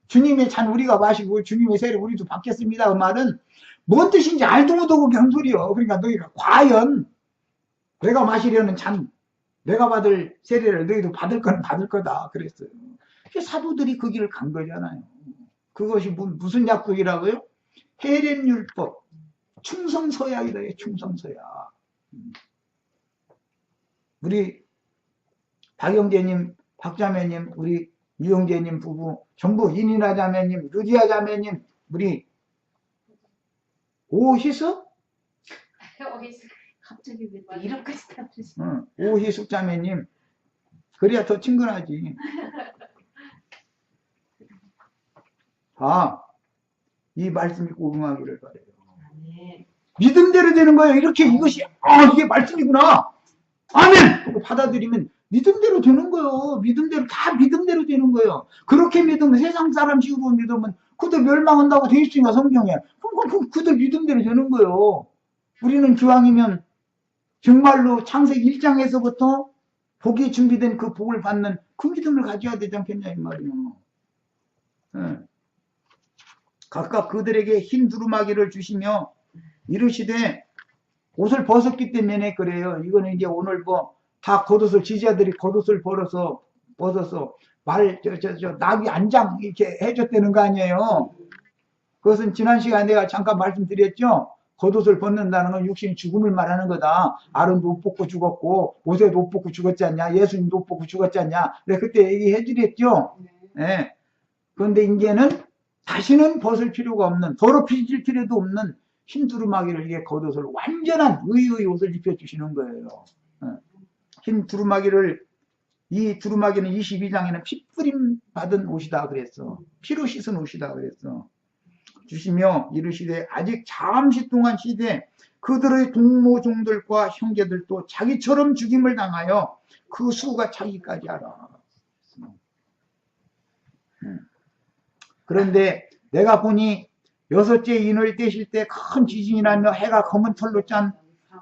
주님의 잔 우리가 마시고 주님의 세를 우리도 받겠습니다. 그 말은 뭔 뜻인지 알도 못하고 경소리요. 그러니까 너희가 과연 내가 마시려는 잔, 내가 받을 세례를 너희도 받을 건 받을 거다 그랬어요. 사도들이 그 길을 간 거잖아요. 그것이 무슨 약속이라고요? 헤렘율법, 충성서약이다. 충성서약. 우리 박영재님, 박자매님, 우리 이영재님 부부, 전부 인이나 자매님, 루디아 자매님, 우리 오희숙? 갑자기 왜 이름까지 다 주시? 오희숙 자매님. 그래야 더 친근하지. 이 말씀이 꼭 응하기를 바래요. 믿음대로 되는 거예요. 이렇게 이것이 이게 말씀이구나. 아멘! 그거 받아들이면 믿음대로 되는 거예요. 믿음대로 다 믿음대로 되는 거예요. 그렇게 믿으면 세상 사람 식으로 믿으면 그들 멸망한다고 돼 있으니까 성경에 그럼 그들 믿음대로 되는 거예요. 우리는 기왕이면 정말로 창세기 1장에서부터 복이 준비된 그 복을 받는 그 믿음을 가져야 되지 않겠냐 이 말이에요. 네. 각각 그들에게 흰 두루마기를 주시며 이르시되 옷을 벗었기 때문에 그래요. 이거는 이제 오늘 다 겉옷을 지지자들이 겉옷을 벗어서 나귀 안장 이렇게 해줬다는 거 아니에요. 그것은 지난 시간에 내가 잠깐 말씀드렸죠. 겉옷을 벗는다는 건 육신의 죽음을 말하는 거다. 아론도 옷 벗고 죽었고 모세도 옷 벗고 죽었지 않냐. 예수님도 옷 벗고 죽었지 않냐. 내가 그때 얘기해 드렸죠. 네. 그런데 이제는 다시는 벗을 필요가 없는 더럽혀질 필요도 없는 흰 두루마기를 이게 겉옷을 완전한 의의 옷을 입혀주시는 거예요. 흰 두루마기를 이 두루마기는 22장에는 피뿌림 받은 옷이다 그랬어. 피로 씻은 옷이다 그랬어. 주시며 이르시되 아직 잠시 동안 시대 그들의 동무종들과 형제들도 자기처럼 죽임을 당하여 그 수가 차기까지 하라. 그런데 내가 보니 여섯째 인을 떼실 때 큰 지진이 나며 해가 검은 털로 짠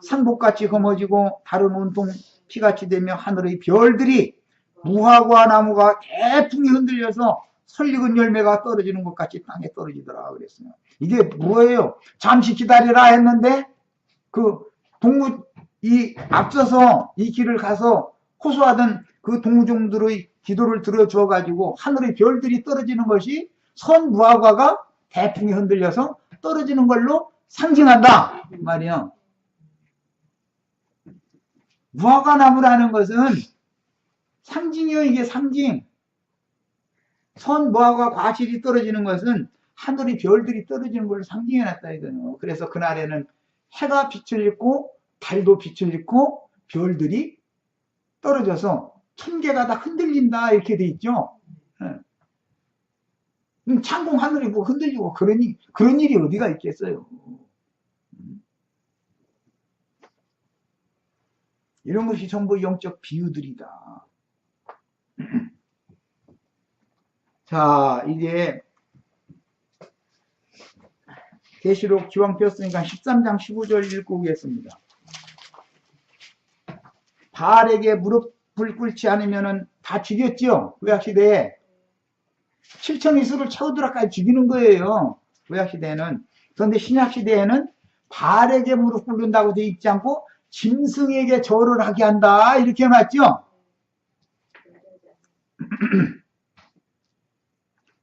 상복같이 검어지고 다른 온통 피같이 되며 하늘의 별들이 무화과 나무가 대풍이 흔들려서 설익은 열매가 떨어지는 것 같이 땅에 떨어지더라 그랬어요. 이게 뭐예요? 잠시 기다리라 했는데 앞서서 이 길을 가서 호소하던 그 동무종들의 기도를 들어주어 가지고 하늘의 별들이 떨어지는 것이 선 무화과가 대풍이 흔들려서 떨어지는 걸로 상징한다 말이야. 무화과 나무라는 것은 상징이요, 이게 상징. 선, 뭐하고 과실이 떨어지는 것은 하늘의 별들이 떨어지는 걸 상징해 놨다 이거요. 그래서 그날에는 해가 빛을 잃고 달도 빛을 잃고 별들이 떨어져서 천개가 다 흔들린다 이렇게 돼 있죠. 창공 하늘이 뭐 흔들리고 그런 일이 어디가 있겠어요. 이런 것이 전부 영적 비유들이다. 자, 이제 계시록 기왕 폈으니까 13장 15절 읽고 오겠습니다. 바알에게 무릎을 꿇지 않으면은 다 죽였죠. 구약시대에 7천 이수를 채우도록까지 죽이는 거예요. 구약시대에는. 그런데 신약시대에는 바알에게 무릎 꿇는다고 되어 있지 않고 짐승에게 절을 하게 한다 이렇게 해놨죠.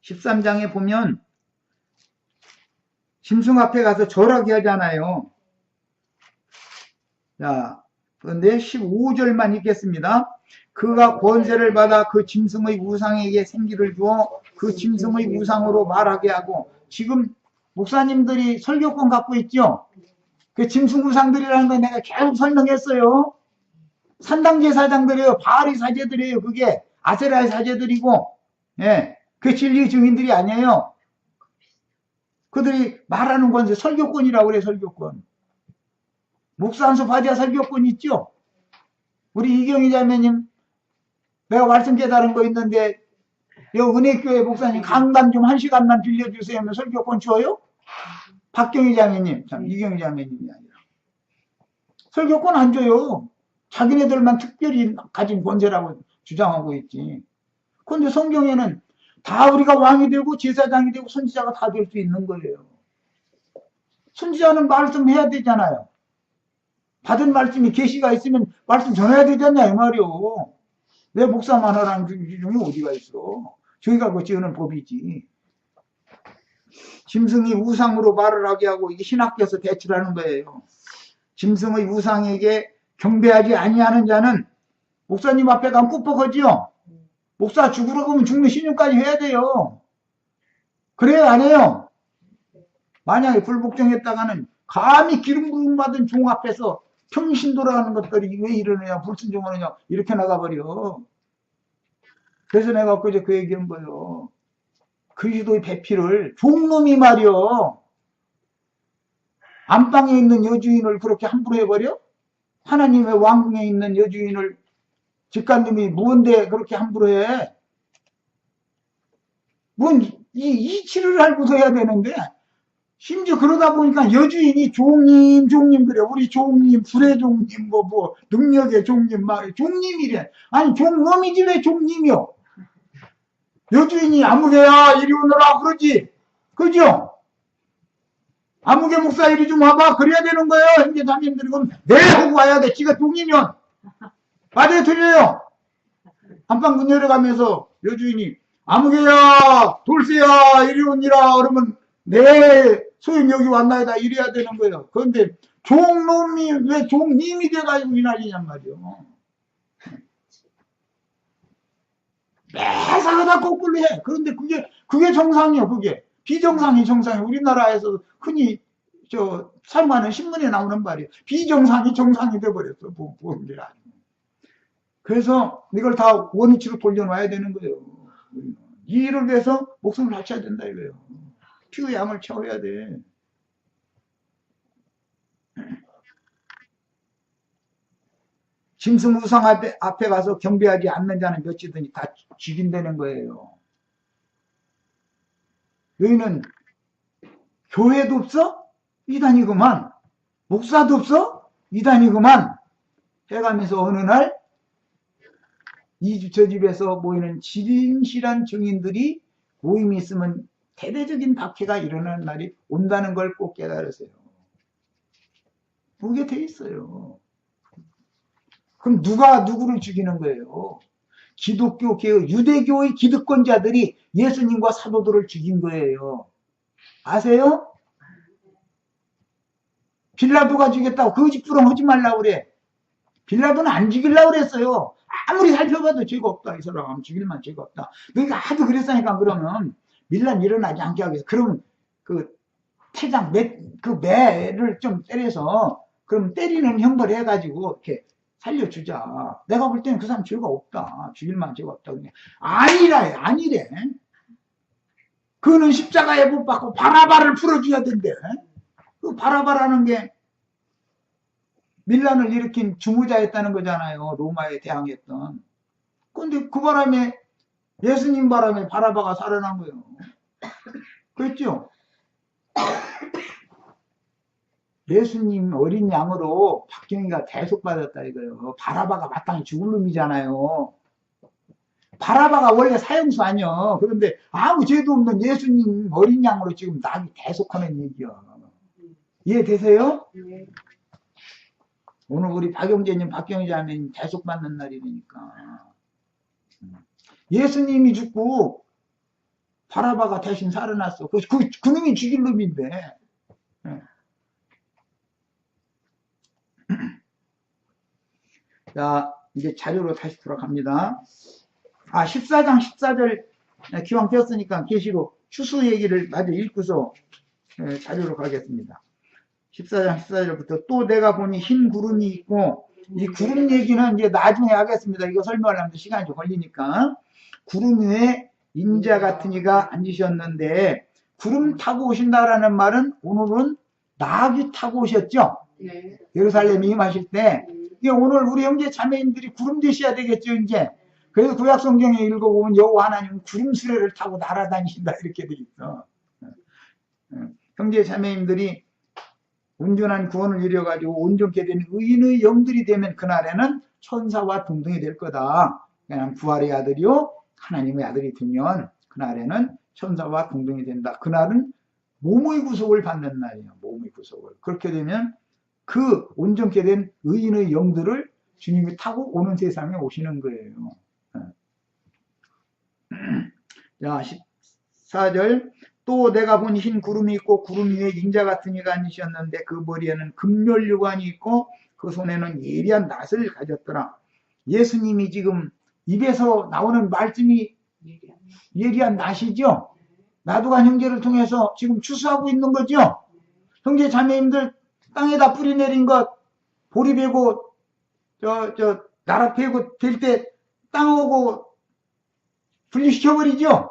13장에 보면 짐승 앞에 가서 절하게 하잖아요. 자, 그런데 15절만 읽겠습니다. 그가 권세를 받아 그 짐승의 우상에게 생기를 주어 그 짐승의 우상으로 말하게 하고, 지금 목사님들이 설교권 갖고 있죠? 그 짐승 우상들이라는 거 내가 계속 설명했어요. 산당제 사장들이에요. 바알의 사제들이에요. 그게 아세라의 사제들이고, 예, 그 진리의 증인들이 아니에요. 그들이 말하는 권세, 설교권이라고 그래, 설교권. 목사 한수 바지야 설교권 있죠? 우리 이경희 자매님, 내가 말씀 깨달은 거 있는데, 여 은혜교회 목사님 강단 좀 1시간만 빌려주세요 하면 설교권 줘요? 박경희 자매님, 참, 이경희 자매님이 아니라. 설교권 안 줘요. 자기네들만 특별히 가진 권세라고 주장하고 있지. 그런데 성경에는 다 우리가 왕이 되고 제사장이 되고 선지자가 다 될 수 있는 거예요. 선지자는 말씀해야 되잖아요. 받은 말씀이 계시가 있으면 말씀 전해야 되잖냐 이 말이요. 내 목사만 하라는 중에 어디가 있어. 저희가 그 지으는 법이지. 짐승이 우상으로 말을 하게 하고 이게 신학교에서 대치라는 거예요. 짐승의 우상에게 경배하지 아니하는 자는 목사님 앞에 가면 꿉뻑하지요. 목사 죽으러 가면 죽는 신용까지 해야 돼요. 그래요 안 해요? 만약에 불복종했다가는 감히 기름 부음 받은 종 앞에서 평신 돌아가는 것들이 왜 이러느냐 불순종하느냐 이렇게 나가버려. 그래서 내가 그제 그 얘기한 거예요. 그리스도의 배필을 종놈이 말이요. 안방에 있는 여주인을 그렇게 함부로 해버려? 하나님의 왕궁에 있는 여주인을 직관님이 뭔데 그렇게 함부로 해? 뭔 이치를 알고서 해야 되는데 심지어 그러다 보니까 여주인이 종님 그래. 우리 종님, 불의 종님, 뭐 능력의 종님 막 종님이래. 아니 종놈이지 왜 종님이요? 여주인이 아무개야 이리 오너라 그러지. 그죠? 아무개 목사 이리 좀 와봐. 그래야 되는 거예요. 형제 자매님들이 그럼 네 하고 와야 돼. 지가 종이면. 맞아요 틀려요? 안방 문 열어가면서 여주인이 아무개야 돌쇠야 이리 오니라 그러면 네 소임 여기 왔나이다 이래야 되는 거예요. 그런데 종놈이 왜 종님이 돼가지고 이 난리냔 말이요. 매사하다 거꾸로 해. 그런데 그게 정상이요. 그게 비정상이 정상이 우리나라에서 흔히 사용하는 신문에 나오는 말이에요. 비정상이 정상이 돼버렸어. 보는 게 아니고. 그래서 이걸 다 원위치로 돌려놔야 되는 거예요. 이 일을 위해서 목숨을 바쳐야 된다 이거예요. 피의 양을 채워야 돼. 짐승 우상 앞에 가서 경배하지 않는 자는 몇이든지 다 죽인다는 거예요. 너희는 교회도 없어? 이단이구만. 목사도 없어? 이단이구만. 해가면서 어느 날 이 저 집에서 모이는 진실한 증인들이 모임이 있으면 대대적인 박해가 일어나는 날이 온다는 걸 꼭 깨달으세요. 그게 돼 있어요. 그럼 누가 누구를 죽이는 거예요? 기독교 개혁, 유대교의 기득권자들이 예수님과 사도들을 죽인 거예요. 아세요? 빌라도가 죽였다고 거짓부렁 하지 말라고 그래. 빌라도는 안 죽이려고 그랬어요. 아무리 살펴봐도 죄가 없다. 이 사람 죽일만 죄가 없다. 너희가 하도 그랬으니까 그러면 밀란 일어나지 않게 하기 위해서 그러면 그 태장 그 매를 좀 때려서 그럼 때리는 형벌 해가지고 이렇게 살려주자. 내가 볼 때는 그 사람 죄가 없다. 죽일만 죄가 없다. 아니래. 그는 십자가에 못 박고 바라바를 풀어줘야 된대. 그 바라바라는 게 밀란을 일으킨 주무자였다는 거잖아요. 로마에 대항했던. 근데 그 바람에 예수님 바람에 바라바가 살아난 거예요. 그랬죠? 예수님 어린 양으로 박경희가 대속받았다 이거예요. 바라바가 마땅히 죽을 놈이잖아요. 바라바가 원래 사형수 아니야. 그런데 아무 죄도 없는 예수님 어린 양으로 지금 남이 대속하는 얘기야. 이해되세요? 네. 오늘 우리 박영재님, 박경희 자매님 대속받는 날이니까. 예수님이 죽고 바라바가 대신 살아났어. 그 놈이 죽일 놈인데. 자, 이제 자료로 다시 돌아갑니다. 14장 14절 기왕 폈으니까 계시록 추수 얘기를 마저 읽고서 자료로 가겠습니다. 14장 14절부터 또 내가 보니 흰 구름이 있고, 이 구름 얘기는 이제 나중에 하겠습니다. 이거 설명하려면 시간이 좀 걸리니까. 구름 위에 인자 같은 이가 앉으셨는데, 구름 타고 오신다라는 말은 오늘은 나귀 타고 오셨죠? 네. 예루살렘에 임하실 때. 이게 오늘 우리 형제 자매님들이 구름 되셔야 되겠죠, 이제. 그래서 구약 성경에 읽어보면 여호와 하나님은 구름 수레를 타고 날아다니신다 이렇게 돼 있어. 형제 자매님들이 온전한 구원을 이루어가지고 온전케 된 의인의 영들이 되면 그날에는 천사와 동등이 될 거다. 그냥 부활의 아들이요 하나님의 아들이 되면 그날에는 천사와 동등이 된다. 그날은 몸의 구속을 받는 날이에요. 몸의 구속을. 그렇게 되면 그 온전케 된 의인의 영들을 주님이 타고 오는 세상에 오시는 거예요. 자, 14절 또 내가 본 흰 구름이 있고 구름 위에 인자 같은 이가 앉으셨는데 그 머리에는 금멸류관이 있고 그 손에는 예리한 낫을 가졌더라. 예수님이 지금 입에서 나오는 말씀이 예리한 낫이죠. 나두간 형제를 통해서 지금 추수하고 있는 거죠. 형제 자매님들 땅에다 뿌리 내린 것 보리 베고 나라 베고 될 때 땅하고 분리시켜버리죠.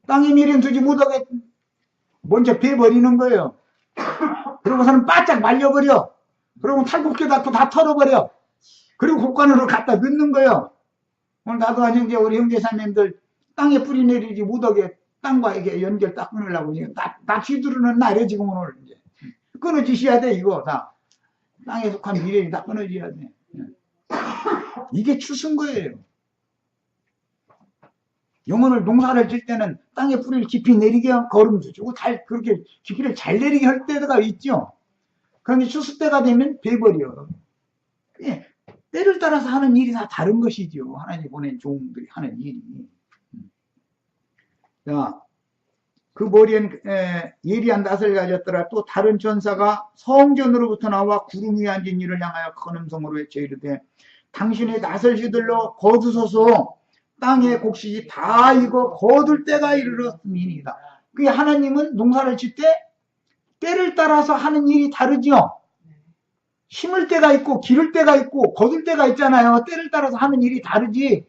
땅에 미련 두지 못하게 먼저 베버리는 거예요. 그러고서는 바짝 말려버려. 그리고 탈곡기 닫고 다 털어버려. 그리고 곡간으로 갖다 넣는 거예요. 오늘 나도 한 형제, 우리 형제 자매님들 땅에 뿌리 내리지 못하게 땅과 이게 연결 딱 끊으려고 다 휘두르는 날에 지금 오늘 이제 끊어지셔야 돼. 이거 다 땅에 속한 미련이 다 끊어져야 돼. 이게 추수인 거예요. 영혼을 농사를 질 때는 땅에 뿌리를 깊이 내리게 거름도 주고 그렇게 깊이를 잘 내리게 할 때가 있죠. 그런데 추수 때가 되면 베버려. 때를 따라서 하는 일이 다 다른 것이죠. 하나님 보낸 종들이 하는 일이. 자, 그 머리엔 예리한 낫을 가졌더라. 또 다른 전사가 성전으로부터 나와 구름 위에 앉은 이를 향하여 큰 음성으로 외쳐 이르되 당신의 낫을 휘둘러 거두소서. 땅의 곡식이 다 익어 거둘 때가 이르렀음이니이다. 그게 하나님은 농사를 질 때 때를 따라서 하는 일이 다르죠. 심을 때가 있고 기를 때가 있고 거둘 때가 있잖아요. 때를 따라서 하는 일이 다르지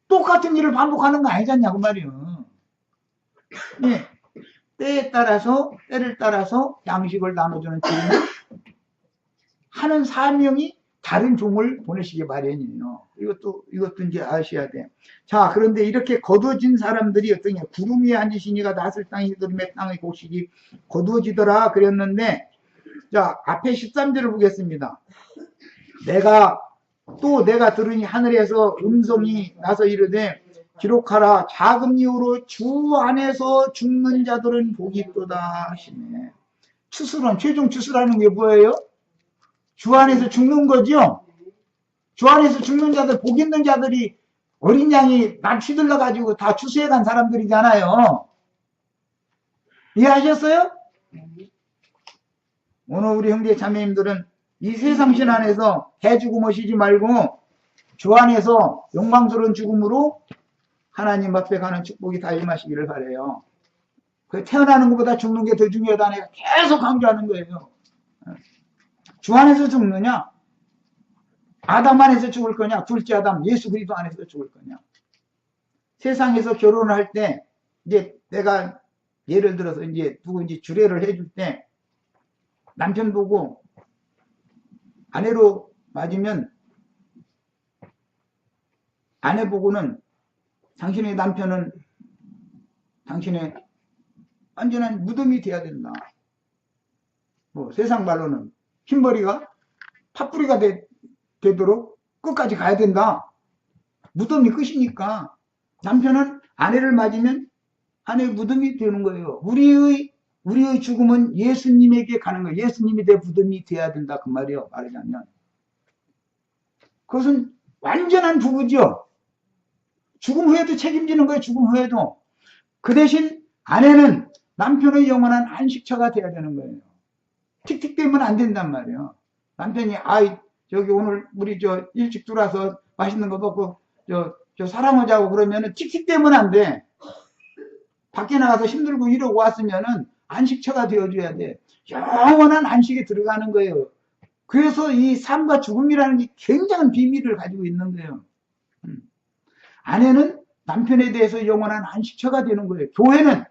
똑같은 일을 반복하는 거 아니잖냐 그 말이에요. 네. 때에 따라서 때를 따라서 양식을 나눠주는 주인은 하는 사명이 다른 종을 보내시기 마련이에요. 이것도 이제 아셔야 돼. 자, 그런데 이렇게 거두어진 사람들이 어떠냐. 구름 위에 앉으시니가 낫을 땅에 휘두르며 땅의 곡식이 거두어지더라 그랬는데, 자, 앞에 13절을 보겠습니다. 내가 들으니 하늘에서 음성이 나서 이르되 기록하라. 작은 이유로 주 안에서 죽는 자들은 복이 있도다 하시네. 추수는, 최종 추수라는 게 뭐예요? 주 안에서 죽는 거죠? 주 안에서 죽는 자들, 복 있는 자들이 어린 양이 날 휘둘러가지고 다 추수해 간 사람들이잖아요. 이해하셨어요? 오늘 우리 형제 자매님들은 이 세상 신 안에서 해죽음 오시지 말고 주 안에서 영광스러운 죽음으로 하나님 앞에 가는 축복이 다 임하시기를 바라요. 그 태어나는 것보다 죽는 게 더 중요하다 내가 계속 강조하는 거예요. 주 안에서 죽느냐? 아담 안에서 죽을 거냐? 둘째 아담 예수 그리스도 안에서 죽을 거냐? 세상에서 결혼을 할 때 이제 내가 예를 들어서 이제 누구인지 주례를 해줄 때 남편 보고 아내로 맞으면 아내 보고는 당신의 남편은 당신의 완전한 무덤이 돼야 된다. 뭐 세상 말로는 흰머리가 팥뿌리가 되도록 끝까지 가야 된다. 무덤이 끝이니까 남편은 아내를 맞으면 아내의 무덤이 되는 거예요. 우리의 죽음은 예수님에게 가는 거예요. 예수님이 내 무덤이 돼야 된다. 그 말이에요. 말하자면. 그것은 완전한 부부죠. 죽음 후에도 책임지는 거예요. 죽음 후에도. 그 대신 아내는 남편의 영원한 안식처가 돼야 되는 거예요. 틱틱대면 안 된단 말이에요. 남편이 저기 오늘 우리 일찍 들어와서 맛있는 거 먹고 저 사랑하자고 그러면은 틱틱대면 안 돼. 밖에 나가서 힘들고 이러고 왔으면은 안식처가 되어줘야 돼. 영원한 안식에 들어가는 거예요. 그래서 이 삶과 죽음이라는 게 굉장한 비밀을 가지고 있는 거예요. 아내는 남편에 대해서 영원한 안식처가 되는 거예요. 교회는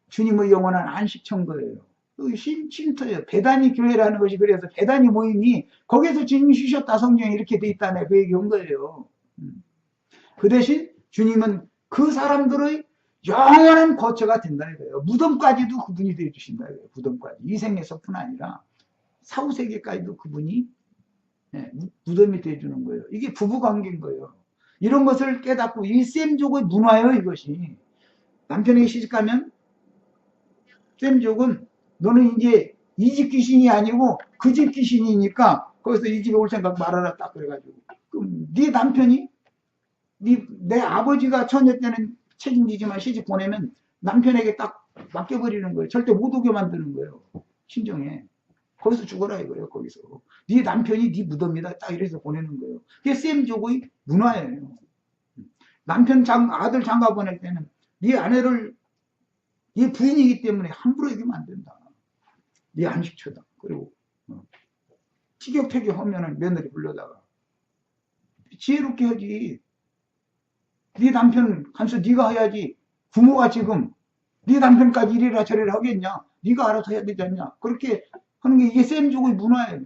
주님의 영원한 안식처인 거예요. 쉼터예요. 배단위 교회라는 것이 그래서 배단위 모임이 거기서 주님이 쉬셨다 성경에 이렇게 돼 있다네 그 얘기 온 거예요. 그 대신 주님은 그 사람들의 영원한 거처가 된다 이거예요. 무덤까지도 그분이 되어 주신다 이거예요. 무덤까지. 이 생에서뿐 아니라 사후세계까지도 그분이 무덤이 되어 주는 거예요. 이게 부부관계인 거예요. 이런 것을 깨닫고 이 셈족의 문화예요. 이것이. 남편에게 시집가면 셈족은 너는 이제 이 집 귀신이 아니고 그 집 귀신이니까 거기서 이 집에 올 생각 말아라 딱 그래가지고 그럼 네 남편이 내 아버지가 처녀 때는 책임지지만 시집 보내면 남편에게 딱 맡겨버리는 거예요. 절대 못 오게 만드는 거예요. 심정에. 거기서 죽어라 이거예요. 거기서. 네 남편이 네 무덤이다. 딱 이래서 보내는 거예요. 그게 셈족의 문화예요. 남편 아들 장가 보낼 때는 네 아내를 네 부인이기 때문에 함부로 얘기하면 안 된다. 네 안식처다. 그리고 티격태격 하면은 며느리 불러다가 지혜롭게 하지. 네 남편 간수 네가 해야지. 부모가 지금 네 남편까지 이래라 저래라 하겠냐. 네가 알아서 해야 되지 않냐. 그렇게 하는 게 이게 셈족의 문화예요.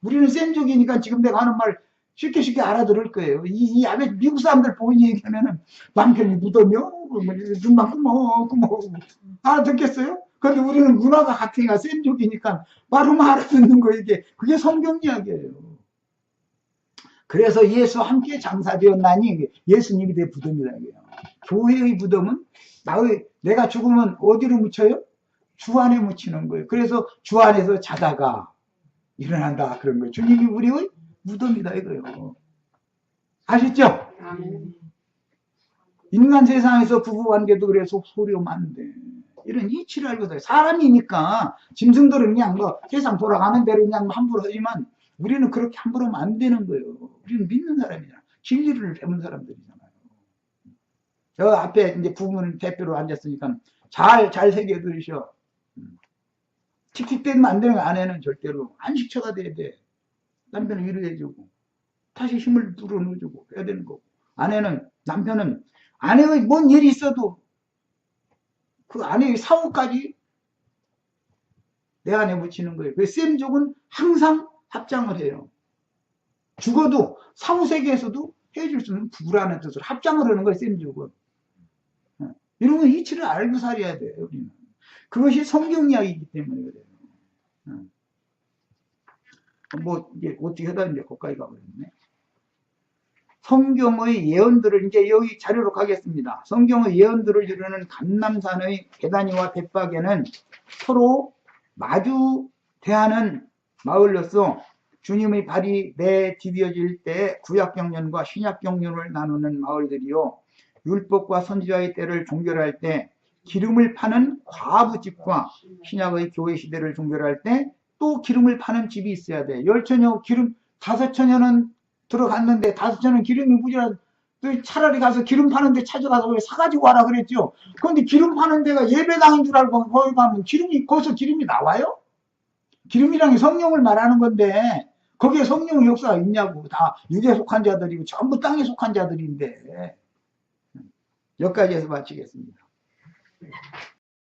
우리는 셈족이니까 지금 내가 하는 말 쉽게 알아들을 거예요. 이 안에 미국 사람들 보고 얘기하면은 남편이 무덤이요? 눈만 꾸먹 알아듣겠어요? 그런데 우리는 문화가 같으니까 셈족이니까 말하면 알아듣는 거 이게 그게 성경 이야기예요. 그래서 예수와 함께 장사되었나니 예수님이 내 무덤이다 이거예요. 교회의 무덤은 내가 죽으면 어디로 묻혀요? 주 안에 묻히는 거예요. 그래서 주 안에서 자다가 일어난다 그런 거예요. 주님이 우리의 무덤이다 이거예요. 아시죠? 인간 세상에서 부부관계도 그래 속소리하면 안 돼. 이런 이치를 알거든요. 사람이니까 짐승들은 그냥 세상 돌아가는 대로 그냥 함부로 하지만 우리는 그렇게 함부로 하면 안 되는 거예요. 우리는 믿는 사람이잖아. 진리를 배운 사람들이잖아요. 저 앞에 이제 부부는 대표로 앉았으니까 잘 새겨 들으셔. 틱틱대면 안 되는 거 아내는 절대로 안식처가 돼야 돼. 남편은 위로해주고 다시 힘을 불어넣어주고 해야 되는 거고 남편은 아내의 뭔 일이 있어도 그 아내의 사후까지 내 안에 묻히는 거예요. 그 셈족은 항상 합장을 해요. 죽어도 사후세계에서도 해줄 수 있는 부부라는 뜻으로 합장을 하는 거예요. 셈족은. 이런 건 이치를 알고 살아야 돼요. 우리는. 그것이 성경 이야기이기 때문에 그래요. 뭐 이제 어떻게 하다 이제 거기까지 가버렸네. 성경의 예언들을 이제 여기 자료로 가겠습니다. 성경의 예언들을 이루는 감람산의 계단위와 벳박에는 서로 마주 대하는 마을로서 주님의 발이 내디뎌질 때 구약경륜과 신약경륜을 나누는 마을들이요. 율법과 선지자의 때를 종결할 때 기름을 파는 과부집과 신약의 교회 시대를 종결할 때 또 기름을 파는 집이 있어야 돼. 10처녀 기름 5처녀는 들어갔는데 5처녀는 기름이 모자라. 차라리 가서 기름 파는 데 찾아가서 왜 사가지고 와라 그랬죠. 그런데 기름 파는 데가 예배당인 줄 알고 거기 가면 거기서 기름이 나와요? 기름이란 게 성령을 말하는 건데 거기에 성령의 역사가 있냐고. 다 육에 속한 자들이고 전부 땅에 속한 자들인데. 여기까지 해서 마치겠습니다.